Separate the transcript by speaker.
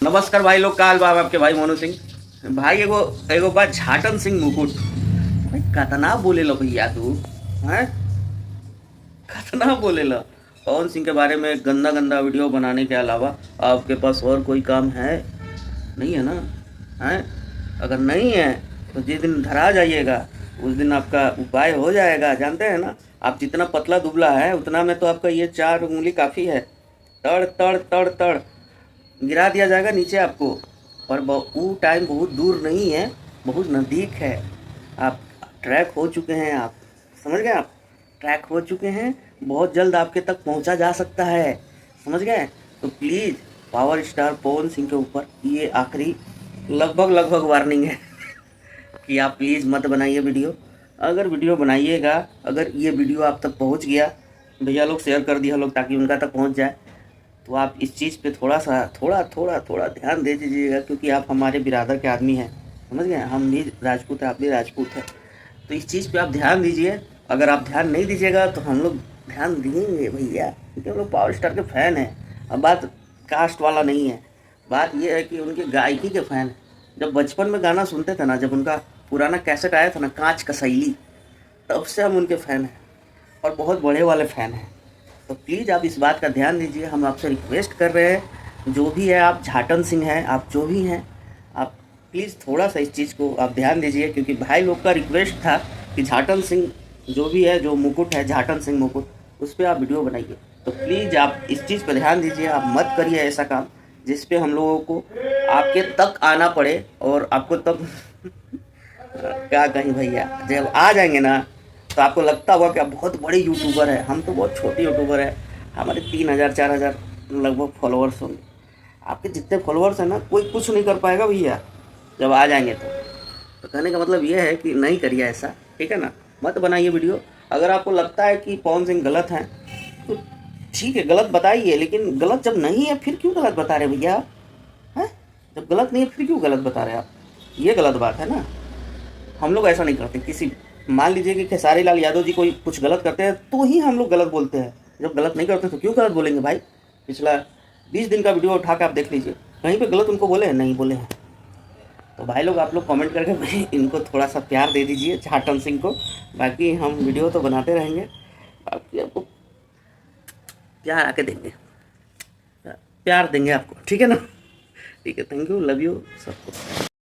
Speaker 1: नमस्कार भाई लोग, काल बाब आपके भाई मोनू सिंह। भाई एगो एगो बात, झाटन सिंह मुकुट भाई कतना बोले लो भैया तू हैं, कतना बोले लो। पवन सिंह के बारे में गंदा गंदा वीडियो बनाने के अलावा आपके पास और कोई काम है? नहीं है ना? हैं? अगर नहीं है तो जिस दिन धरा जाइएगा उस दिन आपका उपाय हो जाएगा। जानते हैं ना, आप जितना पतला दुबला है उतना में तो आपका ये 4 उंगली काफ़ी है। तड़ तड़ तड़ तड़ गिरा दिया जाएगा नीचे आपको। और वो टाइम बहुत दूर नहीं है, बहुत नज़दीक है। आप ट्रैक हो चुके हैं, आप समझ गए, आप ट्रैक हो चुके हैं। बहुत जल्द आपके तक पहुंचा जा सकता है, समझ गए। तो please power star Pawan Singh के ऊपर ये आखिरी लगभग लगभग वार्निंग है कि आप प्लीज़ मत बनाइए वीडियो। अगर वीडियो बनाइएगा, अगर ये वीडियो आप तक पहुंच गया, भैया लोग शेयर कर दिया लोग ताकि उनका तक पहुंच जाए, तो आप इस चीज़ पे थोड़ा सा थोड़ा ध्यान दे दीजिएगा, क्योंकि आप हमारे बिरादर के आदमी हैं, समझ गए। हम भी राजपूत हैं, आप भी राजपूत हैं, तो इस चीज़ पे आप ध्यान दीजिए। अगर आप ध्यान नहीं दीजिएगा तो हम लोग ध्यान देंगे भैया, क्योंकि हम लोग पावर स्टार के फ़ैन हैं। अब बात कास्ट वाला नहीं है, बात ये है कि उनके गायकी के फ़ैन हैं। जब बचपन में गाना सुनते थे ना, जब उनका पुराना कैसेट आया था ना, कांच कसैली, तब से हम उनके फ़ैन हैं और बहुत बड़े वाले फ़ैन हैं। तो प्लीज़ आप इस बात का ध्यान दीजिए, हम आपसे रिक्वेस्ट कर रहे हैं। जो भी है, आप झाटन सिंह हैं, आप जो भी हैं, आप प्लीज़ थोड़ा सा इस चीज़ को आप ध्यान दीजिए, क्योंकि भाई लोग का रिक्वेस्ट था कि झाटन सिंह जो भी है, जो मुकुट है झाटन सिंह मुकुट, उस पर आप वीडियो बनाइए। तो प्लीज़ आप इस चीज़ पर ध्यान दीजिए, आप मत करिए ऐसा काम जिस पे हम लोगों को आपके तक आना पड़े और आपको तब क्या कहीं भैया, जब आ जाएंगे ना तो आपको लगता होगा कि आप बहुत बड़े यूट्यूबर हैं। हम तो बहुत छोटे यूट्यूबर हैं, हमारे 3,000 4,000 लगभग फॉलोअर्स होंगे। आपके जितने फॉलोअर्स हैं ना, कोई कुछ नहीं कर पाएगा भैया जब आ जाएंगे तो कहने का मतलब ये है कि नहीं करिए ऐसा, ठीक है ना। मत बनाइए वीडियो। अगर आपको लगता है कि पवन सिंह गलत हैं तो ठीक है, गलत बताइए, लेकिन गलत जब नहीं है फिर क्यों गलत बता रहे भैया आप? हैं? जब गलत नहीं है फिर क्यों गलत बता रहे आप? ये गलत बात है ना। हम लोग ऐसा नहीं करते। किसी मान लीजिए कि खेसारी लाल यादव जी कोई कुछ गलत करते हैं तो ही हम लोग गलत बोलते हैं। जब गलत नहीं करते तो क्यों गलत बोलेंगे भाई? पिछला 20 दिन का वीडियो उठा के आप देख लीजिए, कहीं पे गलत उनको बोले हैं? नहीं बोले हैं। तो भाई लोग आप लोग कमेंट करके भाई इनको थोड़ा सा प्यार दे दीजिए, झाटन सिंह को। बाकी हम वीडियो तो बनाते रहेंगे, बाकी आपको प्यार आके देंगे, प्यार देंगे आपको, ठीक है ना। ठीक है, थैंक यू, लव यू सबको।